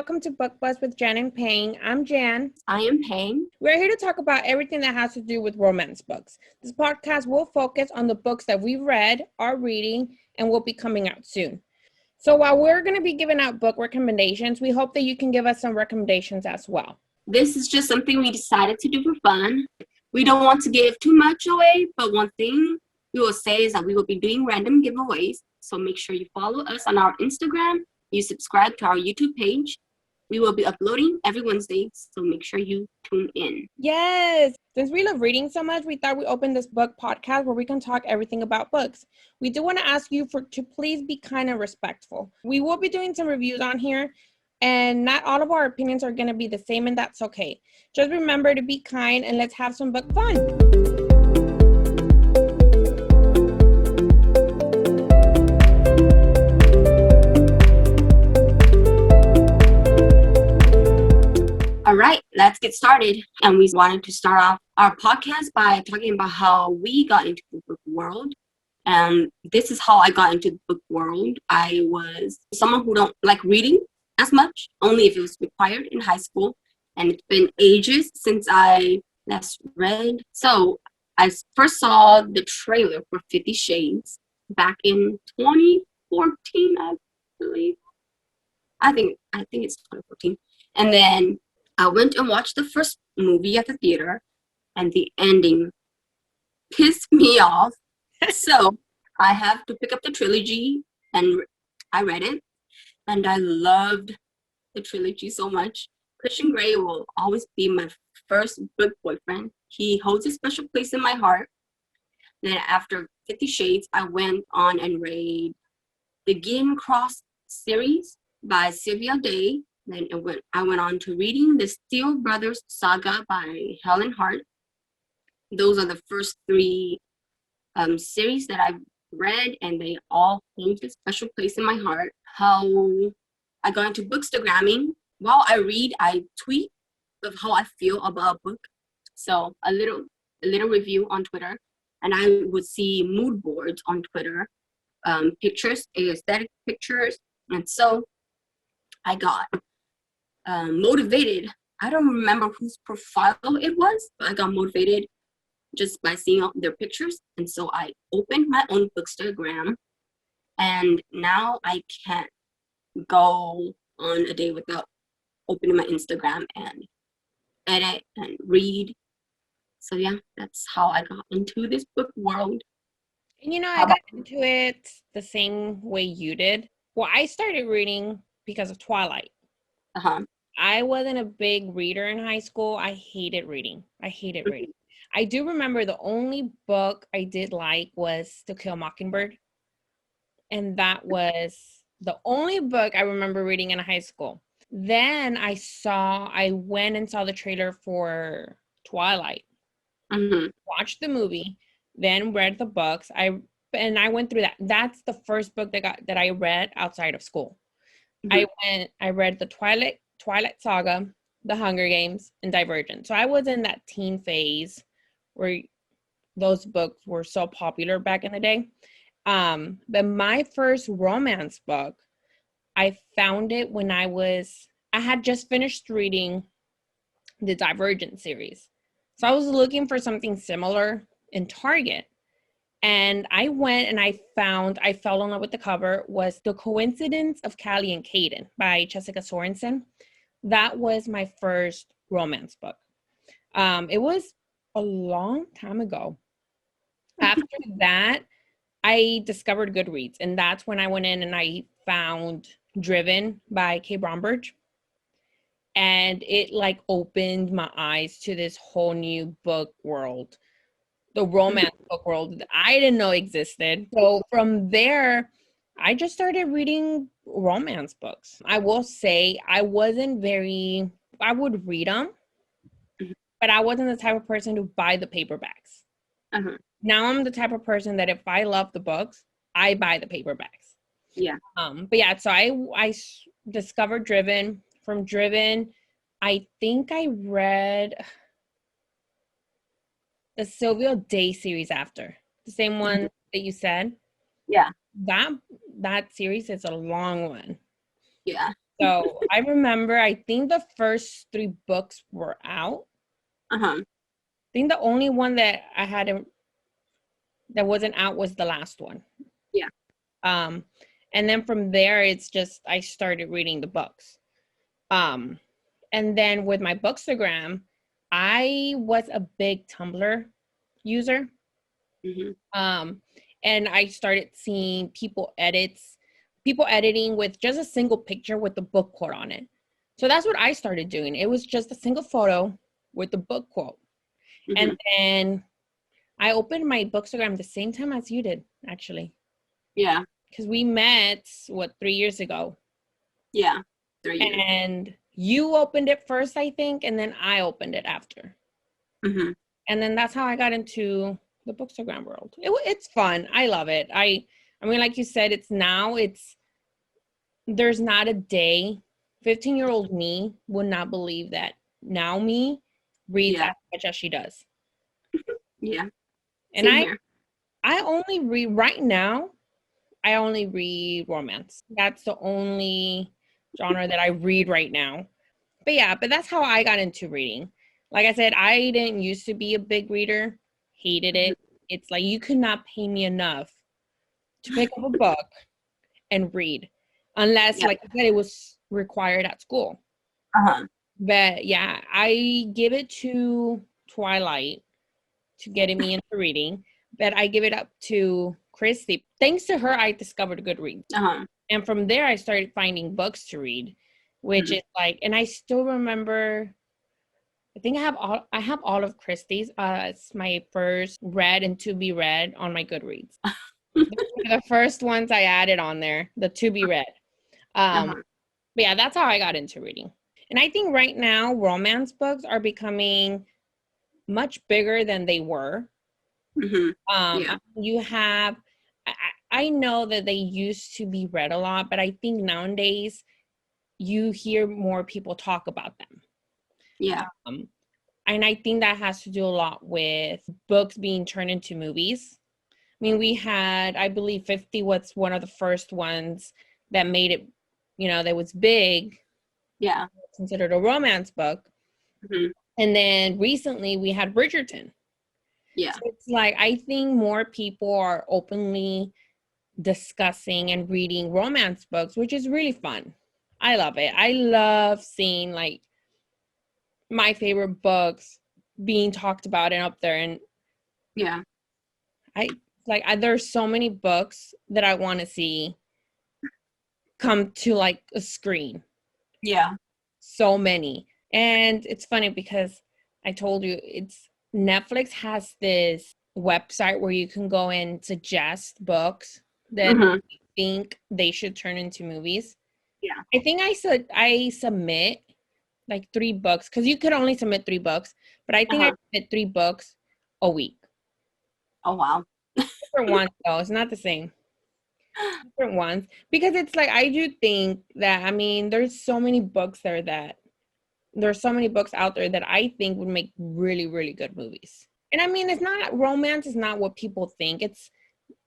welcome to Book Buzz with Jan and Pang. I'm Jan. I am Pang. We're here to talk about everything that has to do with romance books. This podcast will focus on the books that we've read, are reading, and will be coming out soon. So while we're going to be giving out book recommendations, we hope that you can give us some recommendations as well. This is just something we decided to do for fun. We don't want to give too much away, but one thing we will say is that we will be doing random giveaways. So make sure you follow us on our Instagram. You subscribe to our YouTube page. We will be uploading every Wednesday, so make sure you tune in. Yes! Since we love reading so much, we thought we'd open this book podcast where we can talk everything about books. We do want to ask you to please be kind and respectful. We will be doing some reviews on here, and not all of our opinions are going to be the same, and that's okay. Just remember to be kind, and let's have some book fun. All right, let's get started. And we wanted to start off our podcast by talking about how we got into the book world. And this is how I got into the book world. I was someone who don't like reading as much, only if it was required in high school. And it's been ages since I last read. So I first saw the trailer for 50 Shades back in 2014, I believe. I think it's 2014. And then I went and watched the first movie at the theater, and the ending pissed me off. So I have to pick up the trilogy, and I read it, and I loved the trilogy so much. Christian Grey will always be my first book boyfriend. He holds a special place in my heart. Then after 50 Shades, I went on and read the Gideon Cross series by Sylvia Day. Then I went on to reading the Steele Brothers saga by Helen Hart. Those are the first three series that I've read, and they all hold a special place in my heart. How I got into bookstagramming. While I read, I tweet of how I feel about a book. So a little review on Twitter, and I would see mood boards on Twitter, pictures, aesthetic pictures, and so I got motivated. I don't remember whose profile it was, but I got motivated just by seeing all their pictures. And so I opened my own bookstagram, and now I can't go on a day without opening my Instagram and edit and read. So yeah, that's how I got into this book world. And I got into it the same way you did. Well, I started reading because of Twilight. I wasn't a big reader in high school. I hated reading. I do remember the only book I did like was To Kill a Mockingbird. And that was the only book I remember reading in high school. Then I went and saw the trailer for Twilight. Watched the movie, then read the books. I went through that. That's the first book that I read outside of school. I read the Twilight Saga, The Hunger Games, and Divergent. So I was in that teen phase where those books were so popular back in the day. But my first romance book, I found it when I had just finished reading the Divergent series. So I was looking for something similar in Target. And I went and I fell in love with the cover, was The Coincidence of Callie and Caden by Jessica Sorensen. That was my first romance book. It was a long time ago. After that, I discovered Goodreads, and that's when I went in and I found Driven by Kay Bromberge. And it opened my eyes to this whole new book world. The romance book world that I didn't know existed. So from there, I just started reading romance books. I will say I would read them, but I wasn't the type of person to buy the paperbacks. Now I'm the type of person that if I love the books, I buy the paperbacks. Yeah. But yeah, so I discovered Driven. From Driven, I think I read the Sylvia Day series after. The same one that you said. Yeah. That series is a long one. Yeah. So I remember, I think the first 3 books were out. Uh-huh. I think the only one that I hadn't that wasn't out was the last one. Yeah. And then from there, it's just I started reading the books. And then with my Bookstagram, I was a big Tumblr user. And I started seeing people editing with just a single picture with the book quote on it. So that's what I started doing. It was just a single photo with the book quote. And then I opened my Bookstagram the same time as you did, actually. Yeah. Because we met, 3 years ago? Yeah, 3 years. And you opened it first, I think, and then I opened it after. And then that's how I got into the Bookstagram world. It's fun. I love it. I mean, like you said, there's not a day. 15-year-old me would not believe that now me reads as much as she does. Yeah. And I only read right now. I only read romance. That's the only genre that I read right now. But that's how I got into reading. Like I said, I didn't used to be a big reader. Hated it. It's like you could not pay me enough to pick up a book and read, unless, like I said, it was required at school. But yeah, I give it to Twilight to getting me into reading, but I give it up to Christy. Thanks to her, I discovered Goodreads. And from there, I started finding books to read, which is like, and I still remember, I think I have all of Christie's. It's my first read and to be read on my Goodreads. The first ones I added on there, the to be read. But yeah, that's how I got into reading. And I think right now, romance books are becoming much bigger than they were. You have, I know that they used to be read a lot, but I think nowadays you hear more people talk about them. And I think that has to do a lot with books being turned into movies. I mean, we had, I believe 50 was one of the first ones that made it, that was big. Yeah. Considered a romance book. And then recently we had Bridgerton. Yeah. So it's like, I think more people are openly discussing and reading romance books, which is really fun. I love it. I love seeing like my favorite books being talked about and up there. And yeah, there's so many books that I want to see come to like a screen. Yeah. So many. And it's funny because I told you Netflix has this website where you can go and suggest books that you think they should turn into movies. Yeah. I think I submit like 3 books, because you could only submit 3 books, but I think I submit 3 books a week. Oh, wow. Different ones, though. It's not the same. Different ones. Because it's like, I do think that, I mean, there's so many books out there that I think would make really, really good movies. And I mean, romance is not what people think. It's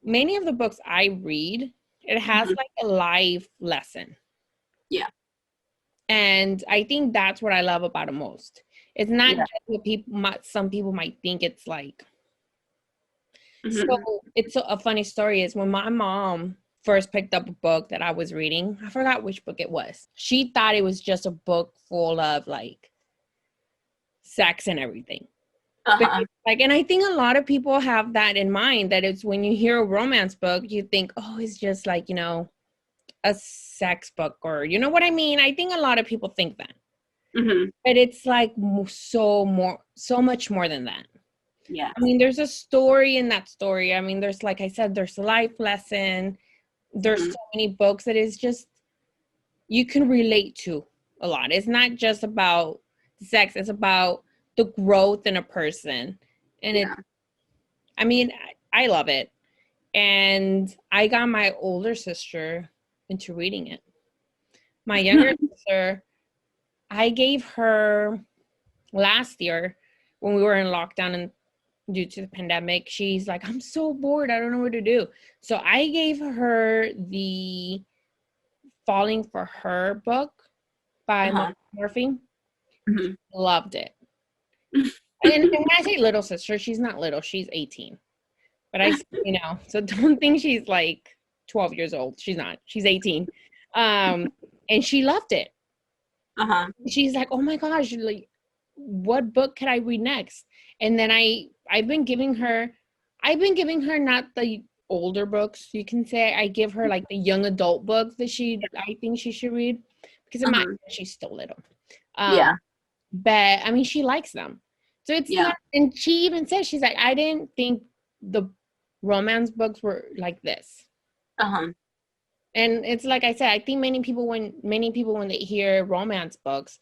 many of the books I read, it has like a life lesson. Yeah. And I think that's what I love about it most. It's not just what some people might think it's like. So it's a funny story is when my mom first picked up a book that I was reading, I forgot which book it was. She thought it was just a book full of like sex and everything. And I think a lot of people have that in mind, that it's when you hear a romance book, you think, oh, it's just like, a sex book, or you know what I mean? I think a lot of people think that. But it's like so much more than that. Yeah. I mean, there's a story in that story. I mean, there's, like I said, there's a life lesson. There's so many books that is just, you can relate to a lot. It's not just about sex. It's about the growth in a person. And I mean, I love it. And I got my older sister into reading it. My younger sister, I gave her last year when we were in lockdown and due to the pandemic, she's like, I'm so bored. I don't know what to do. So I gave her the Falling for Her book by Murphy. Loved it. And when I say little sister, she's not little. She's 18. But so don't think she's like 12 years old. She's not. She's 18. And she loved it. She's like, oh my gosh, like, what book can I read next? And then I've been giving her not the older books, you can say. I give her like the young adult books that I think she should read, because in my head, she's still little. But I mean, she likes them. So it's not, and she even said, she's like, I didn't think the romance books were like this. And it's like I said, I think many people when they hear romance books,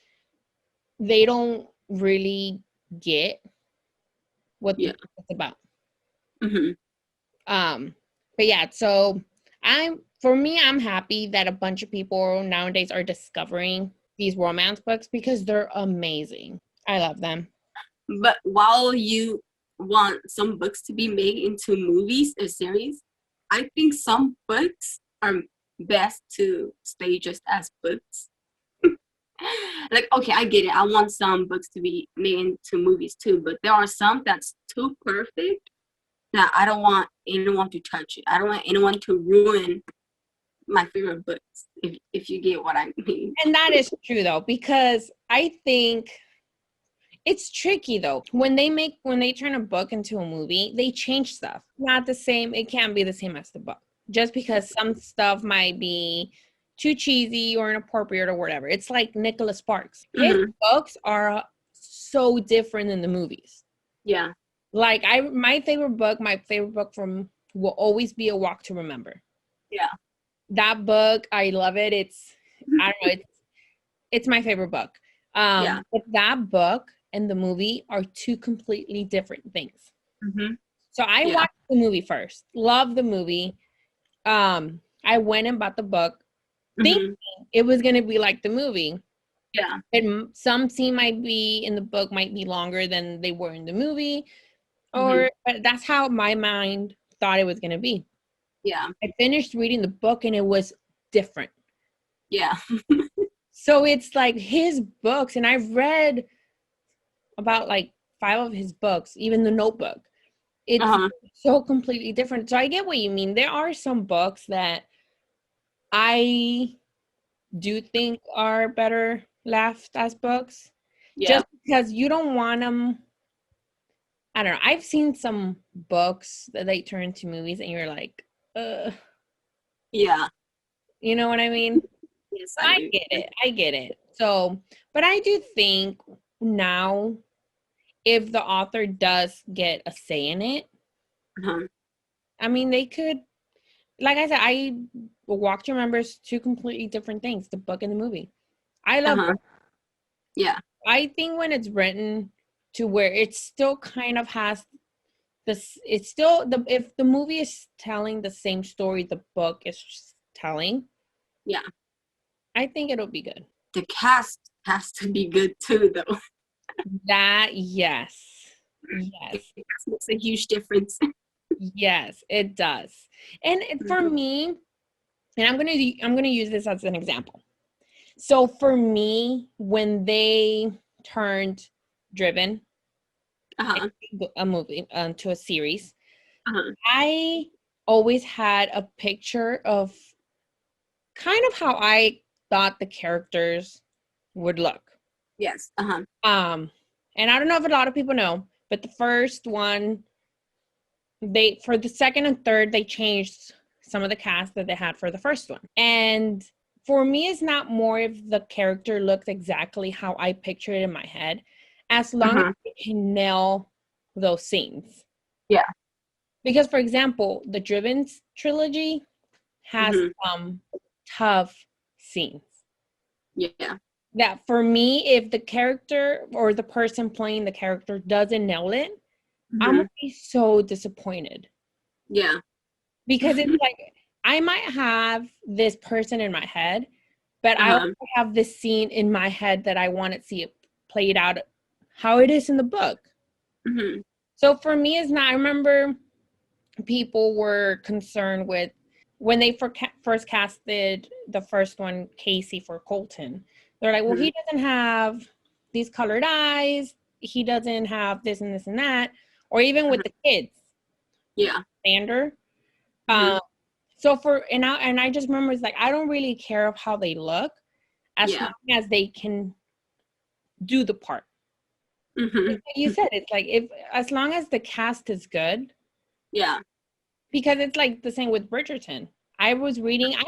they don't really get what it's about. But yeah, so I'm happy that a bunch of people nowadays are discovering these romance books, because they're amazing. I love them. But while you want some books to be made into movies or series, I think some books are best to stay just as books. Like, okay, I get it. I want some books to be made into movies too, but there are some that's too perfect that I don't want anyone to touch it. I don't want anyone to ruin my favorite books, if you get what I mean. And that is true though, because I think it's tricky though. When they turn a book into a movie, they change stuff. Not the same. It can't be the same as the book. Just because some stuff might be too cheesy or inappropriate or whatever. It's like Nicholas Sparks. His books are so different than the movies. Yeah. Like my favorite book from will always be A Walk to Remember. Yeah. That book, I love it. I don't know, it's my favorite book. But that book and the movie are two completely different things. So I watched the movie first. Love the movie. I went and bought the book, thinking it was going to be like the movie. Yeah. And some scene might be in the book might be longer than they were in the movie. But that's how my mind thought it was going to be. Yeah. I finished reading the book and it was different. Yeah. So it's like his books, and I've read about like 5 of his books, even The Notebook. It's so completely different. So I get what you mean. There are some books that I do think are better left as books. Just because you don't want them. I don't know. I've seen some books that they turn into movies and you're like, yeah. You know what I mean? Yes, I get it. So, but I do think now, if the author does get a say in it, I mean, they could, like I said, Walk to Remember is two completely different things, the book and the movie. I love it. Yeah. I think when it's written to where it still kind of has this, it's still, if the movie is telling the same story the book is telling, I think it'll be good. The cast has to be good too, though. Yes. It makes a huge difference. Yes, it does. And for me, and I'm gonna use this as an example. So for me, when they turned Driven a movie to a series, I always had a picture of kind of how I thought the characters would look. Yes. And I don't know if a lot of people know, but the first one, for the second and third, they changed some of the cast that they had for the first one. And for me, it's not more if the character looks exactly how I picture it in my head, as long as they can nail those scenes. Yeah. Because, for example, the Driven trilogy has some tough scenes. Yeah. That for me, if the character or the person playing the character doesn't nail it, I'm gonna be so disappointed. Yeah. Because it's like, I might have this person in my head, but I also have this scene in my head that I want to see it played out how it is in the book. So for me, it's not, I remember people were concerned with when they first casted the first one, Casey, for Colton, they're like, well, he doesn't have these colored eyes. He doesn't have this and this and that. Or even with the kids. Yeah. Xander. So I just remember, it's like, I don't really care of how they look as long as they can do the part. Like you said, it's like, as long as the cast is good. Yeah. Because it's like the same with Bridgerton. I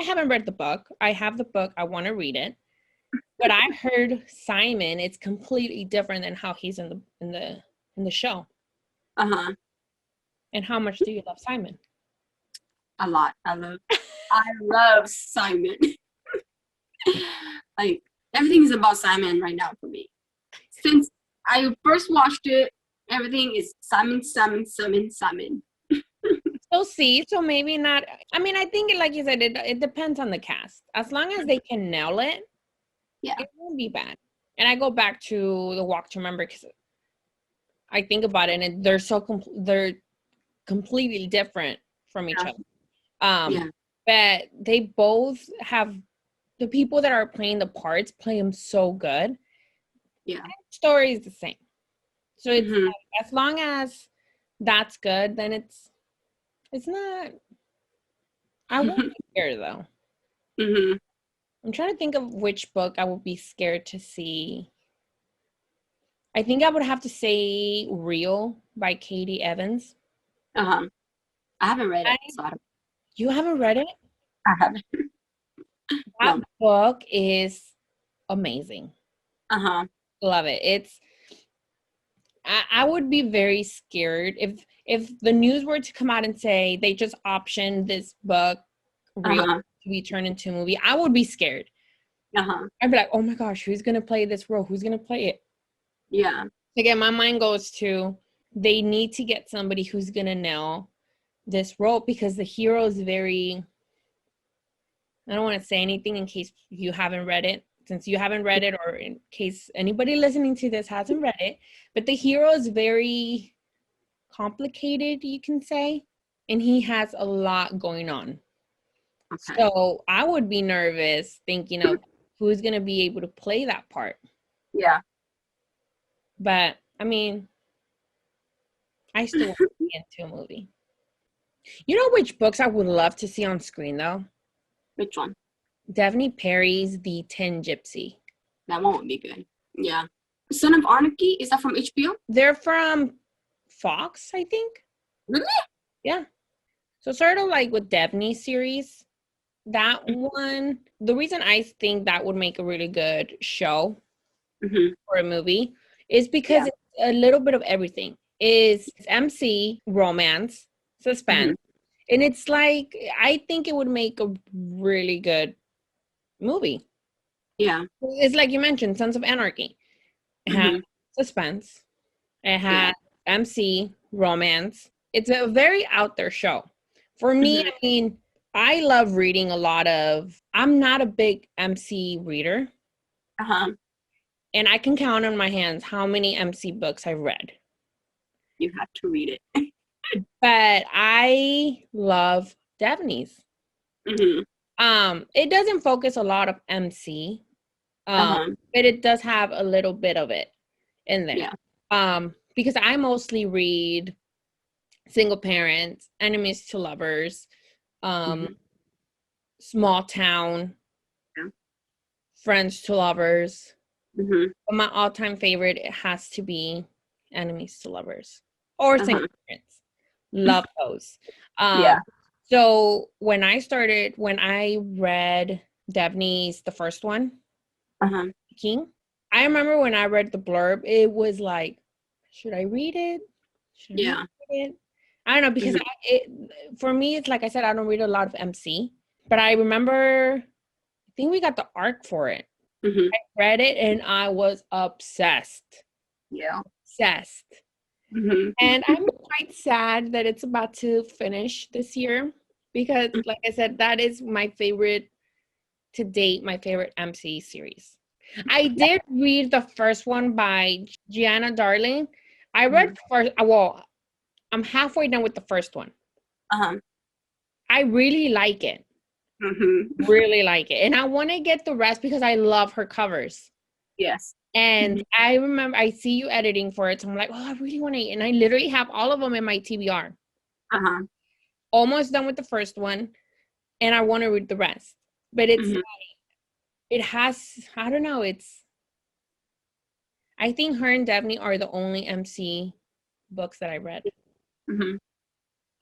haven't read the book. I have the book. I want to read it. But I heard Simon, it's completely different than how he's in the show. And how much do you love Simon? A lot. I love Simon. Like, everything is about Simon right now for me. Since I first watched it, everything is Simon. So maybe not. I mean, I think, like you said, it depends on the cast. As long as they can nail it, it won't be bad. And I go back to The Walk to Remember, because I think about it, and they're completely different from each other. But they both have, the people that are playing the parts play them so good. Yeah, the story is the same. So it's like, as long as that's good, then it's not. I won't be scared though. I'm trying to think of which book I would be scared to see. I think I would have to say Real by Katie Evans. I haven't read it. You haven't read it? I haven't. That book is amazing. Love it. I would be very scared if the news were to come out and say they just optioned this book Real to be turned into a movie. I would be scared. I'd be like, oh my gosh, who's gonna play this role? Who's gonna play it? Yeah. Again, my mind goes to, they need to get somebody who's gonna nail this role, because the hero is very, I don't want to say anything in case you haven't read it, since you haven't read it, or in case anybody listening to this hasn't read it, but the hero is very complicated, you can say, and he has a lot going on. So I would be nervous thinking of who's going to be able to play that part. Yeah. But, I mean, I still want to be into a movie. You know which books I would love to see on screen, though? Which one? Daphne Perry's The Tin Gypsy. That one would be good. Yeah. Son of Anarchy, is that from HBO? They're from Fox, I think. Really? Yeah. So sort of like with Daphne's series, that one, the reason I think that would make a really good show for a movie is because it's a little bit of everything. It's MC, romance, suspense. And it's like, I think it would make a really good movie. Yeah. It's like you mentioned, Sons of Anarchy. It has suspense. It has MC, romance. It's a very out there show. For me, I mean, I love reading a lot of, I'm not a big MC reader. And I can count on my hands how many MC books I've read. You have to read it. But I love Daphne's. It doesn't focus a lot of MC, but it does have a little bit of it in there. Because I mostly read single parents, enemies to lovers, small town, friends to lovers. But my all-time favorite, it has to be enemies to lovers or single parents. Love those. So when I read Daphne's, the first one, King, I remember when I read the blurb, it was like, should I read it? Should I read it? I don't know, because for me, it's like I said, I don't read a lot of MC, but I remember, I think we got the arc for it. I read it and I was obsessed. Yeah. Obsessed. And I'm quite sad that it's about to finish this year, because like I said, that is my favorite to date, my favorite MC series. I did read the first one by Gianna Darling. I read first, well, I'm halfway done with the first one. I really like it. Really like it. And I want to get the rest because I love her covers. Yes. And I remember I see you editing for it. So I'm like, oh, I really want to. And I literally have all of them in my TBR. Almost done with the first one. And I want to read the rest. But it's like, it has, I don't know. I think her and Daphne are the only MC books that I read. But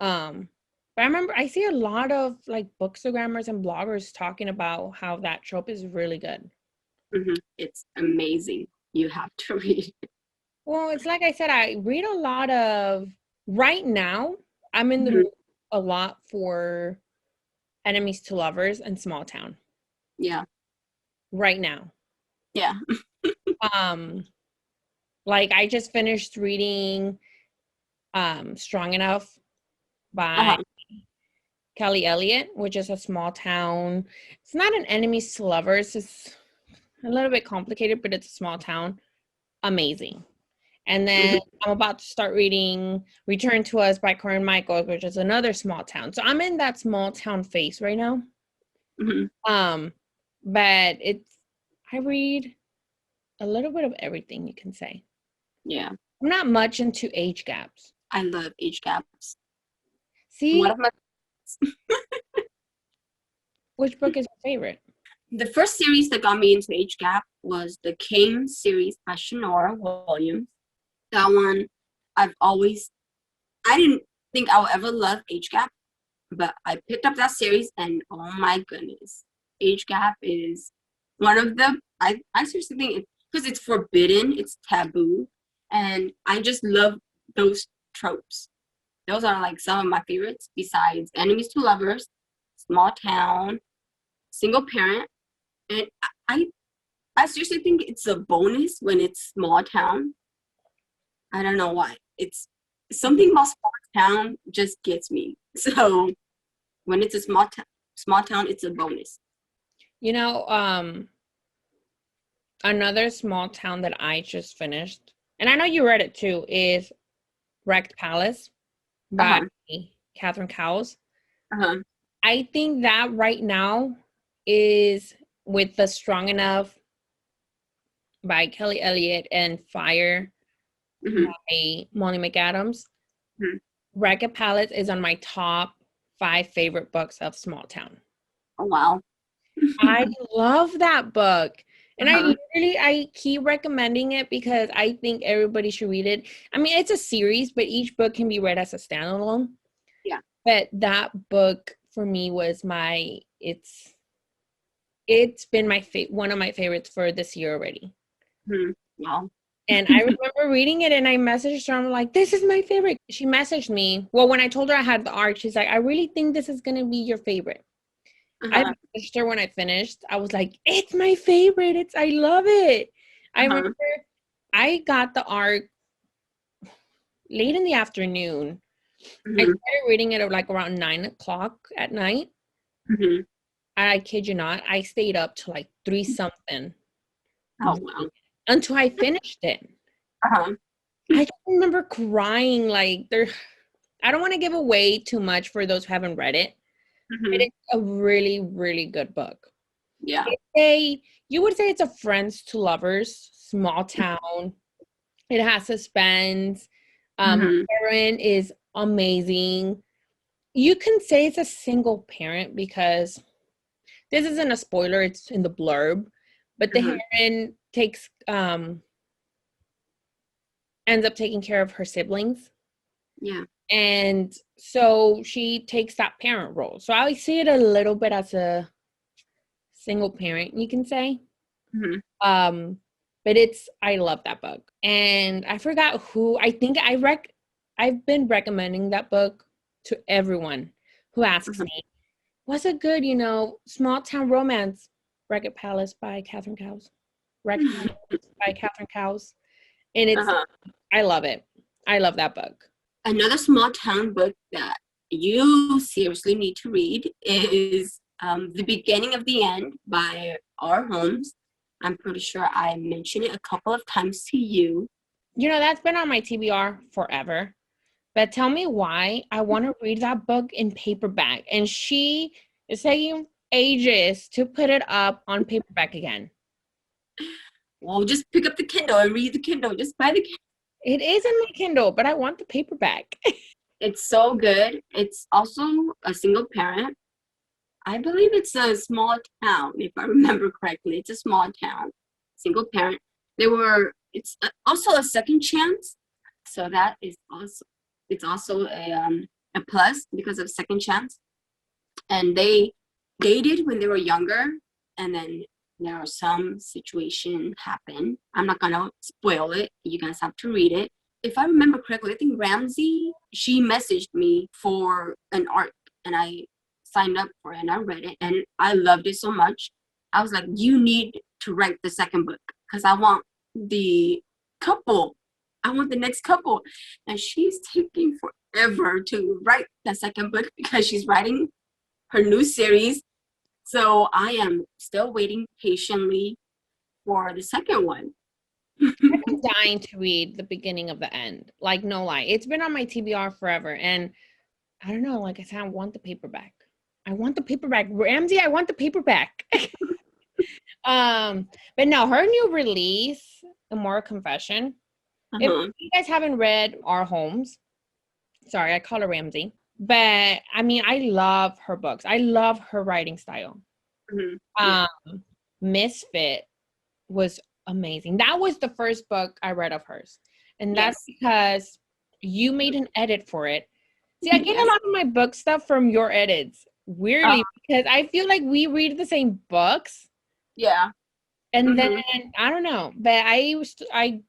I remember I see a lot of like bookstagrammers and bloggers talking about how that trope is really good. It's amazing. You have to read it. Well, it's like I said, I read a lot of, right now, I'm in the mood a lot for Enemies to Lovers and Small Town. Yeah. Right now. Yeah. Like I just finished reading Strong Enough by Kelly Elliott, which is a small town. It's not an enemies to lovers. It's a little bit complicated, but it's a small town. Amazing. And then I'm about to start reading Return to Us by Corinne Michaels, which is another small town. So I'm in that small town phase right now. But I read a little bit of everything, you can say. Yeah. I'm not much into age gaps. I love age gaps. See? Which book is your favorite? The first series that got me into age gap was the King series by 𝐁𝐨𝐨𝐤𝐬. That one, I didn't think I would ever love age gap, but I picked up that series and oh my goodness, age gap is one of the, I seriously think because it's forbidden, it's taboo, and I just love those tropes. Those are like some of my favorites besides Enemies to Lovers, Small Town, Single Parent, and I seriously think it's a bonus when it's Small Town. I don't know why. It's something about Small Town just gets me. So when it's a small town, it's a bonus. You know, another small town that I just finished, and I know you read it too, is Wrecked Palace by Catherine Cowles. I think that right now is with the Strong Enough by Kelly Elliott and Fire by Molly McAdams. Wrecked Palace is on my top 5 favorite books of small town. Oh wow. I love that book. And I keep recommending it because I think everybody should read it. I mean, it's a series, but each book can be read as a standalone. Yeah. But that book for me was it's been one of my favorites for this year already. Wow. And I remember reading it and I messaged her. I'm like, this is my favorite. She messaged me. Well, when I told her I had the arc, she's like, I really think this is going to be your favorite. I messaged her when I finished. I was like, it's my favorite. I love it. I remember I got the arc late in the afternoon. I started reading it at like around 9:00 at night. I kid you not. I stayed up till like 3 something. Oh wow. Until I finished it. I just remember crying like I don't want to give away too much for those who haven't read it. But it's a really, really good book. Yeah. You would say it's a friends to lovers, small town. It has suspense. Erin is amazing. You can say it's a single parent because this isn't a spoiler, it's in the blurb. But the heroine ends up taking care of her siblings. Yeah. And so she takes that parent role. So I see it a little bit as a single parent, you can say. But I love that book. And I forgot who, I think I've been recommending that book to everyone who asks me, what's a good, small town romance? Wrecked Palace by Catherine Cowles. Wrecked Palace by Catherine Cowles. And I love it. I love that book. Another small town book that you seriously need to read is The Beginning of the End by R. Holmes. I'm pretty sure I mentioned it a couple of times to you. That's been on my TBR forever. But tell me why I want to read that book in paperback. And she is taking ages to put it up on paperback again. Well, just pick up the Kindle and read the Kindle. Just buy the Kindle. It is in my Kindle, but I want the paperback. It's so good. It's also a single parent. I believe it's a small town, if I remember correctly. It's a small town, single parent. It's also a second chance. So that is also a plus because of second chance. And they dated when they were younger, and then there are some situation happen. I'm not gonna spoil it. You guys have to read it. If I remember correctly, I think Ramsey, she messaged me for an arc, and I signed up for it and I read it and I loved it so much. I was like, you need to write the second book because I want the couple. I want the next couple. And she's taking forever to write the second book because she's writing her new series. So I am still waiting patiently for the second one. I've been dying to read the beginning of the end. Like, no lie. It's been on my TBR forever. And I don't know, like I said, I want the paperback. I want the paperback. Ramsey, I want the paperback. But no, her new release, Immoral Confession. If you guys haven't read R. Holmes, sorry, I call her Ramsey. But I mean, I love her books. I love her writing style. Misfit was amazing. That was the first book I read of hers. And that's because you made an edit for it. See, I get a lot of my book stuff from your edits. Weirdly, because I feel like we read the same books. Yeah. And then, I don't know, but I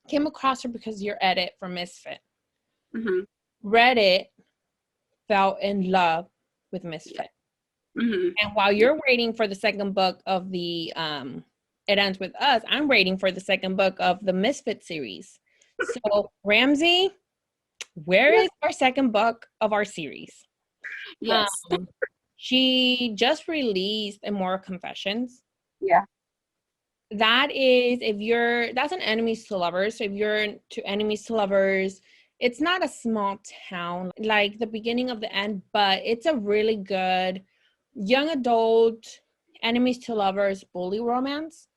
came across her because of your edit for Misfit. Read it, fell in love with Misfit. And while you're waiting for the second book of the It Ends With Us, I'm waiting for the second book of the Misfit series. So, Ramsey, where is our second book of our series? Yes. She just released Immoral Confessions. Yeah. That is, that's an enemies to lovers. So if you're to enemies to lovers, it's not a small town like the beginning of the end, but it's a really good young adult enemies to lovers bully romance.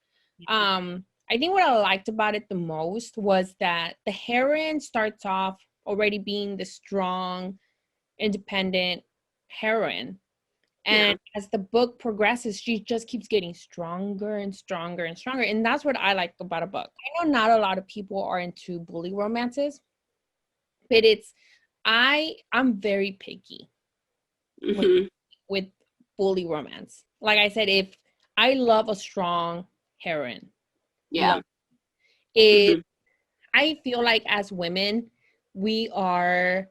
I think what I liked about it the most was that the heroine starts off already being the strong, independent heroine. And as the book progresses, she just keeps getting stronger and stronger and stronger. And that's what I like about a book. I know not a lot of people are into bully romances, but I'm very picky with bully romance. Like I said, if I love a strong heroine. Yeah. I feel like as women, I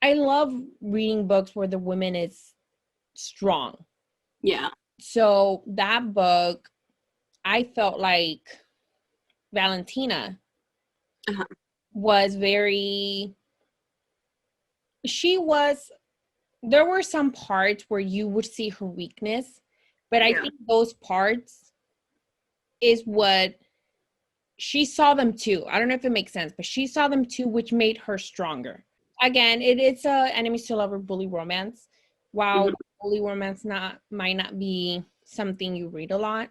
love reading books where the woman is strong. Yeah. So that book, I felt like Valentina was there were some parts where you would see her weakness, but I think those parts is what she saw them too. I don't know if it makes sense, but she saw them too, which made her stronger. Again, it's a enemies to lover bully romance. While bully romance might not be something you read a lot,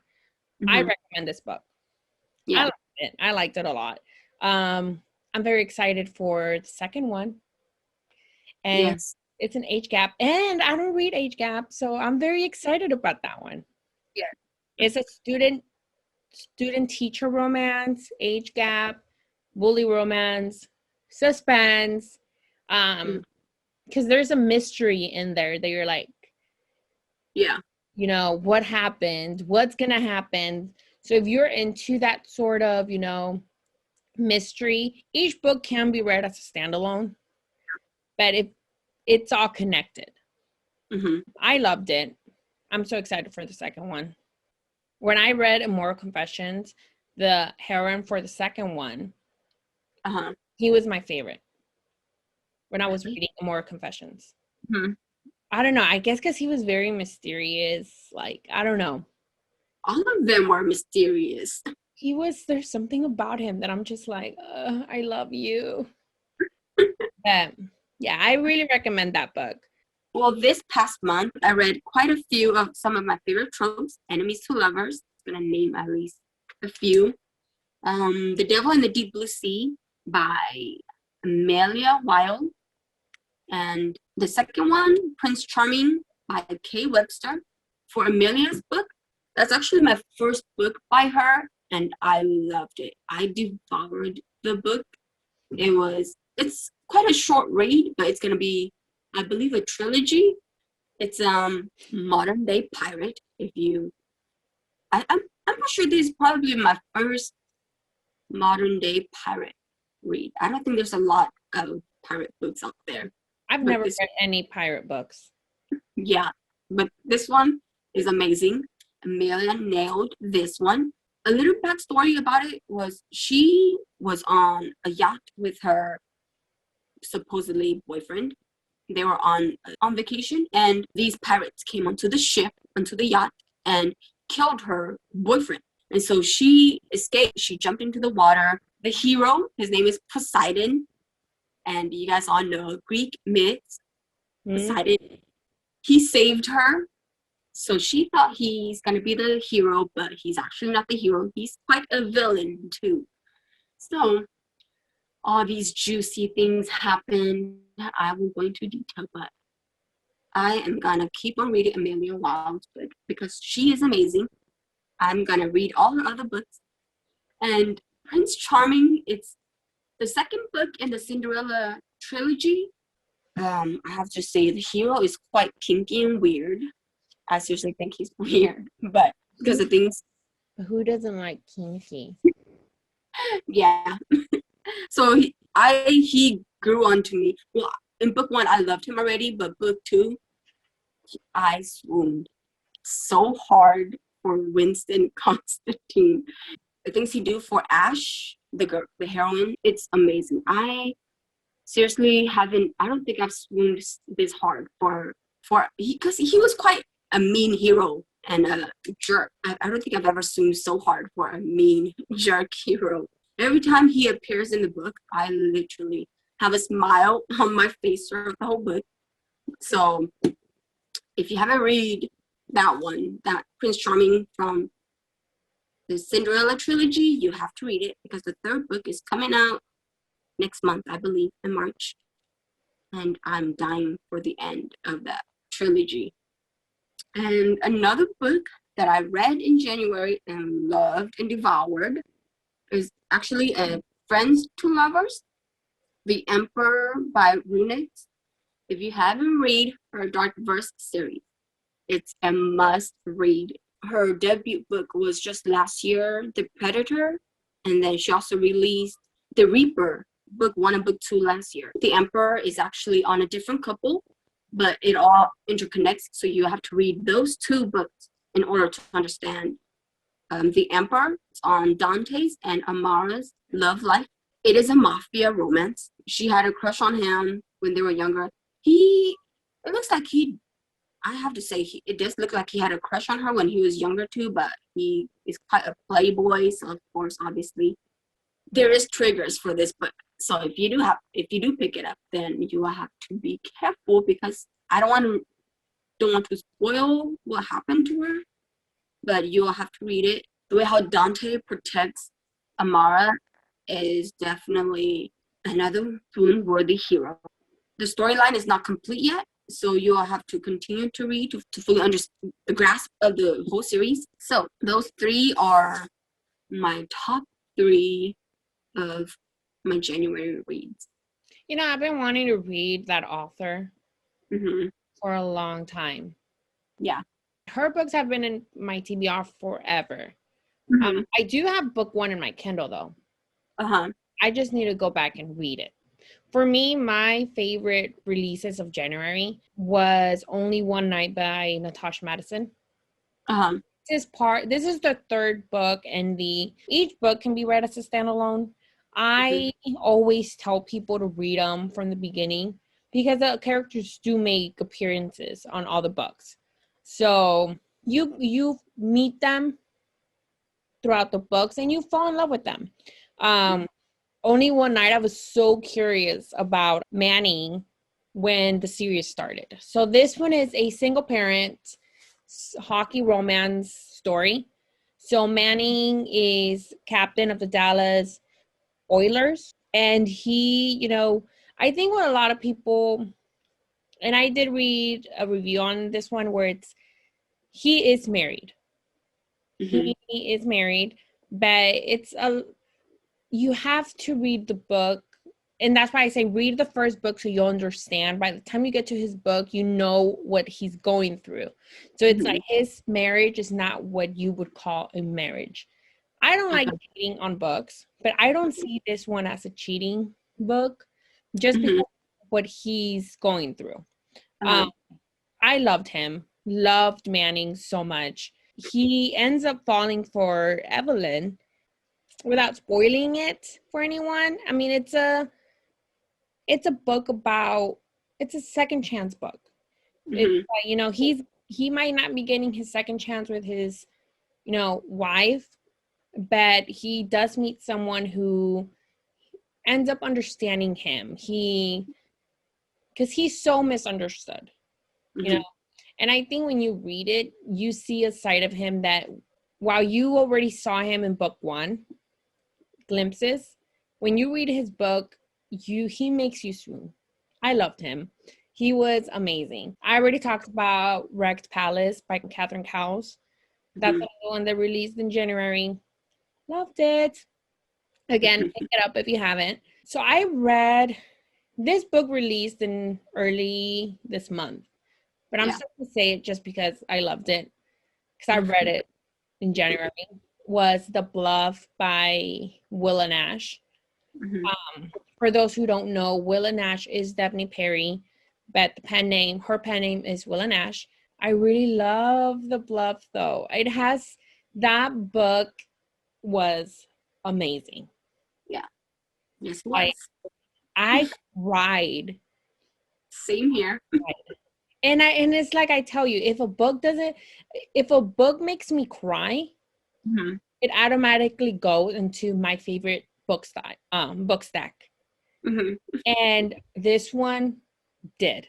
I recommend this book. Yeah. I liked it a lot. I'm very excited for the second one. And it's an age gap. And I don't read age gap, so I'm very excited about that one. Yeah. It's a student-teacher romance, age gap, bully romance, suspense. Because there's a mystery in there that you're like, you know, what happened? What's gonna happen? So if you're into that sort of, you know, mystery, each book can be read as a standalone, but it's all connected. I loved it. I'm so excited for the second one. When I read Immoral Confessions, the heroine for the second one, he was my favorite when I was reading Immoral Confessions. I don't know. I guess because he was very mysterious. Like, I don't know. All of them were mysterious. There's something about him that I'm just like, I love you. Yeah, I really recommend that book. Well, this past month, I read quite a few of some of my favorite tropes, enemies to lovers. I'm going to name at least a few. The Devil in the Deep Blue Sea by Amelia Wilde. And the second one, Prince Charming by Kay Webster. For Amelia's book, that's actually my first book by her, and I loved it. I devoured the book. It's quite a short read, but it's gonna be, I believe, a trilogy. It's modern day pirate. I'm not sure this is probably my first modern day pirate read. I don't think there's a lot of pirate books out there. I've never read any pirate books. Yeah, but this one is amazing. Amelia nailed this one. A little backstory about it was she was on a yacht with her supposedly boyfriend. They were on vacation, and these pirates came onto the yacht, and killed her boyfriend. And so she escaped. She jumped into the water. The hero, his name is Poseidon, and you guys all know Greek myths. Poseidon, he saved her. So she thought he's going to be the hero, but he's actually not the hero. He's quite a villain too. So all these juicy things happen. I won't go into detail, but I am going to keep on reading Amelia Wilde's book because she is amazing. I'm going to read all her other books. And Prince Charming, it's the second book in the Cinderella trilogy. I have to say the hero is quite kinky and weird. I seriously think he's weird, but because of things. Who doesn't like kinky? Yeah. So he grew onto me. Well, in book 1, I loved him already, but book 2, I swooned so hard for Winston Constantine. The things he do for Ash, the heroine, it's amazing. I seriously I don't think I've swooned this hard because he was quite a mean hero and a jerk. I don't think I've ever swooned so hard for a mean jerk hero. Every time he appears in the book, I literally have a smile on my face throughout the whole book. So if you haven't read that one, that Prince Charming from the Cinderella trilogy, you have to read it because the third book is coming out next month, I believe, in March. And I'm dying for the end of that trilogy. And another book that I read in January and loved and devoured is actually Friends to Lovers, The Emperor by Runix. If you haven't read her Dark Verse series, it's a must read. Her debut book was just last year, The Predator, and then she also released The Reaper, book 1 and book 2 last year. The Emperor is actually on a different couple, but it all interconnects, so you have to read those 2 books in order to understand. The Emperor is on Dante's and Amara's love life. It is a mafia romance. She had a crush on him when they were younger. It looks like I have to say, it does look like he had a crush on her when he was younger too, but he is quite a playboy, so of course, obviously, there is triggers for this book. So if you do pick it up, then you will have to be careful because I don't want to spoil what happened to her, but you will have to read it. The way how Dante protects Amara is definitely another swoon-worthy hero. The storyline is not complete yet, so you will have to continue to read to fully understand the grasp of the whole series. So those 3 are my top 3 of my January reads. You know, I've been wanting to read that author for a long time. Yeah. Her books have been in my TBR forever. I do have book 1 in my Kindle, though. I just need to go back and read it. For me, my favorite releases of January was Only One Night by Natasha Madison. This is the 3rd book, and each book can be read as a standalone. I always tell people to read them from the beginning because the characters do make appearances on all the books. So you meet them throughout the books and you fall in love with them. only one night I was so curious about Manning when the series started. So this one is a single parent hockey romance story. So Manning is captain of the Dallas Oilers, and he, I think what a lot of people, and I did read a review on this one where he is married. Mm-hmm. He is married, but you have to read the book. And that's why I say read the first book so you'll understand. By the time you get to his book, you know what he's going through. So it's like his marriage is not what you would call a marriage. I don't like cheating on books, but I don't see this one as a cheating book just because of what he's going through. I loved him, loved Manning so much. He ends up falling for Evelyn without spoiling it for anyone. I mean, it's a book about, it's a second chance book. It's, he might not be getting his second chance with his, wife, but he does meet someone who ends up understanding him. Because he's so misunderstood, And I think when you read it, you see a side of him that while you already saw him in book 1, glimpses, when you read his book, he makes you swoon. I loved him. He was amazing. I already talked about Wrecked Palace by Catherine Cowles. That's the one that released in January. Loved it. Again, pick it up if you haven't. So I read this book released in early this month, but I'm still going to say it just because I loved it, because I read it in January, was The Bluff by Willa Nash. For those who don't know, Willa Nash is Daphne Perry, but her pen name is Willa Nash. I really love The Bluff, though. That book was amazing. Yeah. Yes, it was. I cried. Same here. And it's like I tell you, if a book makes me cry, it automatically goes into my favorite book stack. And this one did.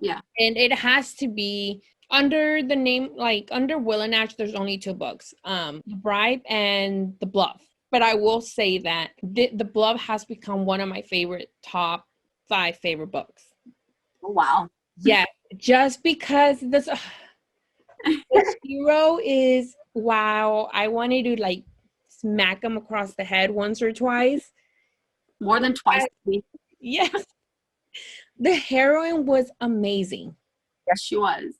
Yeah. And it has to be under the name, like under Willa Nash, there's only 2 books, The Bribe and The Bluff. But I will say that The Bluff has become one of my top 5 favorite books. Oh, wow. Yeah, just because this hero is, wow, I wanted to like smack him across the head once or twice. More than twice. Yes. The heroine was amazing. Yes, she was.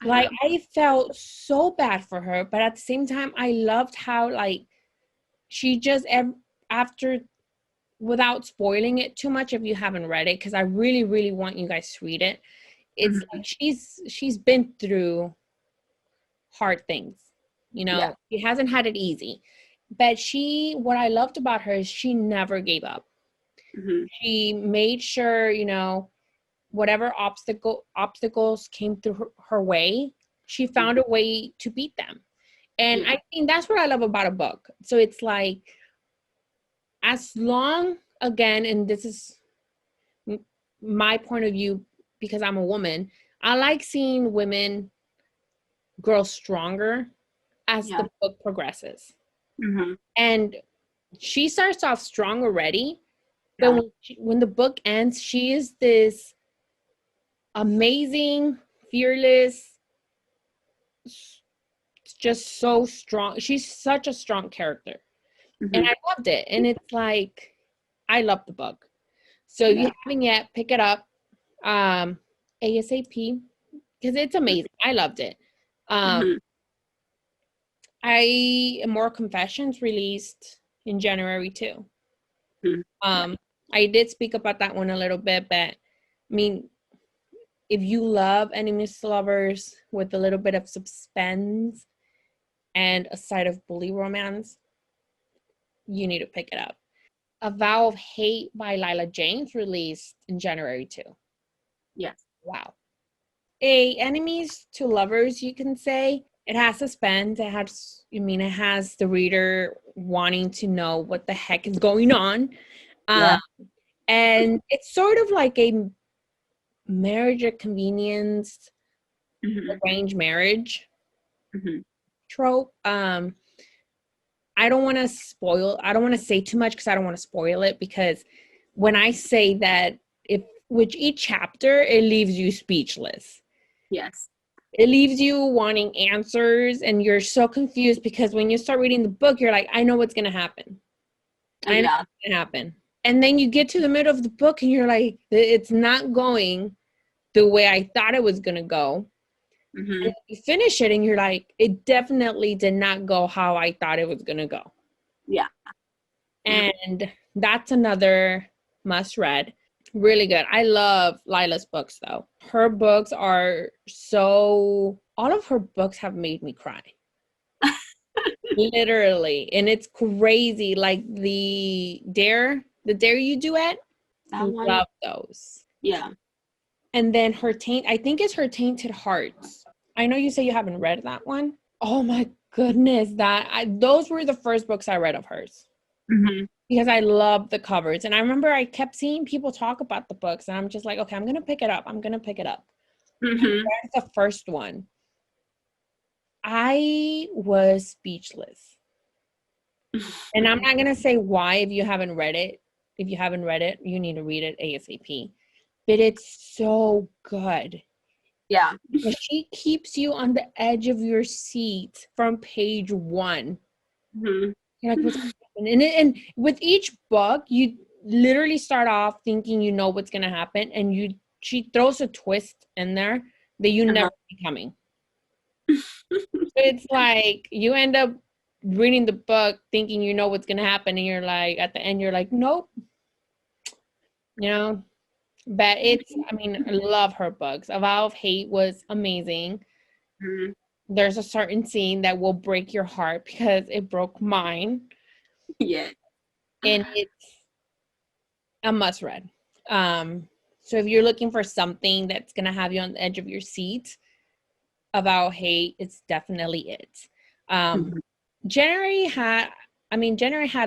Like, I felt so bad for her, but at the same time, I loved how, like, she just, after, without spoiling it too much if you haven't read it, because I really, really want you guys to read it. It's like she's been through hard things, She hasn't had it easy. But what I loved about her is she never gave up. She made sure, whatever obstacles came through her way, she found a way to beat them. And I think that's what I love about a book. So it's like, as long, again, and this is my point of view because I'm a woman, I like seeing women grow stronger as the book progresses. And she starts off strong already, but when the book ends, she is this amazing, fearless, just so strong. She's such a strong character. And I loved it. And it's like, I love the book. So if you haven't yet, pick it up ASAP, because it's amazing. I loved it. More Confessions released in January too. I did speak about that one a little bit, but I mean, if you love enemies to lovers with a little bit of suspense and a side of bully romance, you need to pick it up. A Vow of Hate by Lila James released in January too. Yes. Wow. A enemies to lovers, you can say. it has suspense. It has the reader wanting to know what the heck is going on. And it's sort of like a marriage at convenience, arranged marriage trope. I don't want to say too much because I don't want to spoil it, because when I say that, with each chapter, it leaves you speechless. Yes. It leaves you wanting answers, and you're so confused because when you start reading the book, you're like, I know what's going to happen. I know what's going to happen. And then you get to the middle of the book and you're like, it's not going the way I thought it was going to go. And you finish it and you're like, it definitely did not go how I thought it was going to go. Yeah. And that's another must read. Really good. I love Lila's books, though. Her books are all of her books have made me cry. Literally. And it's crazy. Like the Dare You Duet. I love those. Yeah. And then I think it's her Tainted Hearts. I know you say you haven't read that one. Oh my goodness. Those were the first books I read of hers. Because I love the covers. And I remember I kept seeing people talk about the books, and I'm just like, okay, I'm going to pick it up. I read the first one. I was speechless. And I'm not going to say why. If you haven't read it, you need to read it ASAP. But it's so good. Yeah. But she keeps you on the edge of your seat from page 1. You're like, what's going to happen? And with each book, you literally start off thinking you know what's going to happen, and she throws a twist in there that you never see coming. It's like you end up reading the book thinking you know what's going to happen, and you're like, at the end, you're like, nope. But I love her books. A Vow of Hate was amazing. There's a certain scene that will break your heart because it broke mine. Yeah. And it's a must read. So if you're looking for something that's going to have you on the edge of your seat, A Vow of Hate, it's definitely it. January had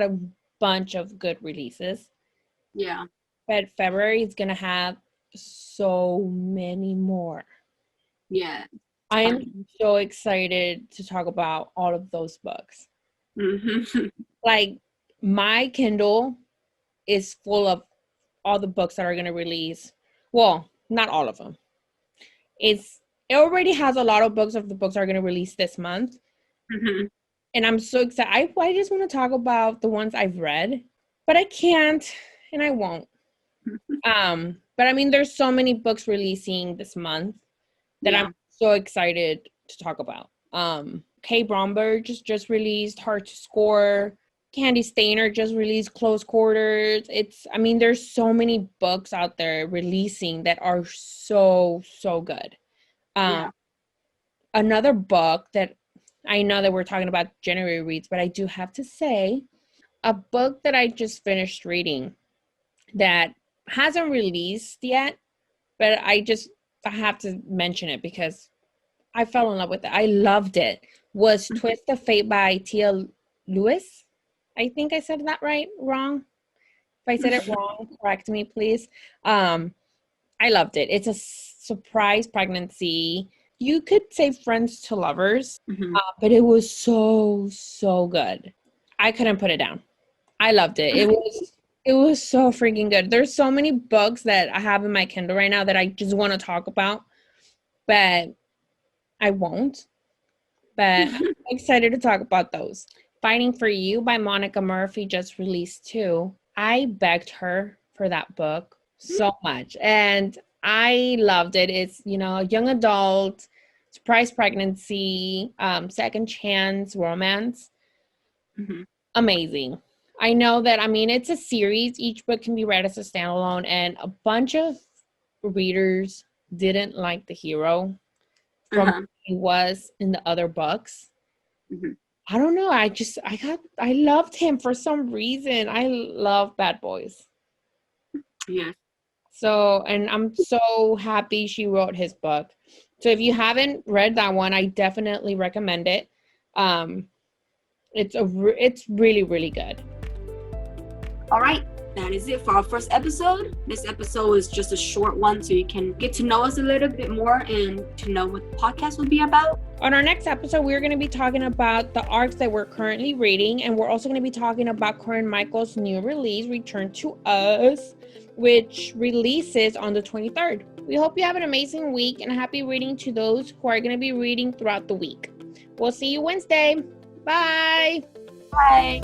a bunch of good releases. Yeah. But February is going to have so many more. Yeah. I am so excited to talk about all of those books. Like, my Kindle is full of all the books that are going to release. Well, not all of them. It already has a lot of books of the books that are going to release this month. And I'm so excited. I just want to talk about the ones I've read, but I can't, and I won't. But there's so many books releasing this month that I'm so excited to talk about. Kay Bromberg just released Hard to Score. Candy Stainer just released Close Quarters. There's so many books out there releasing that are so, so good. Another book that I know that we're talking about January reads, but I do have to say, a book that I just finished reading that hasn't released yet, but I have to mention it because I fell in love with it. I loved it. Was Twist of Fate by Tia Lewis. I think I said that wrong. If I said it wrong, correct me, please. I loved it. It's a surprise pregnancy. You could say friends to lovers, but it was so, so good. I couldn't put it down. I loved it. It was so freaking good. There's so many books that I have in my Kindle right now that I just want to talk about, but I won't. But I'm excited to talk about those. Fighting for You by Monica Murphy just released too. I begged her for that book so much, and I loved it. It's, young adult, surprise pregnancy, second chance romance. Amazing. I know that, it's a series. Each book can be read as a standalone, and a bunch of readers didn't like the hero from who he was in the other books. I don't know. I loved him for some reason. I love bad boys. Yeah. So, and I'm so happy she wrote his book. So if you haven't read that one, I definitely recommend it. It's really, really good. All right, that is it for our first episode. This episode is just a short one, so you can get to know us a little bit more and to know what the podcast will be about. On our next episode, we're going to be talking about the arcs that we're currently reading, and we're also going to be talking about 𝐭𝐴∫ new release, Return to Us, which releases on the 23rd. We hope you have an amazing week, and happy reading to those who are going to be reading throughout the week. We'll see you Wednesday. Bye. Bye.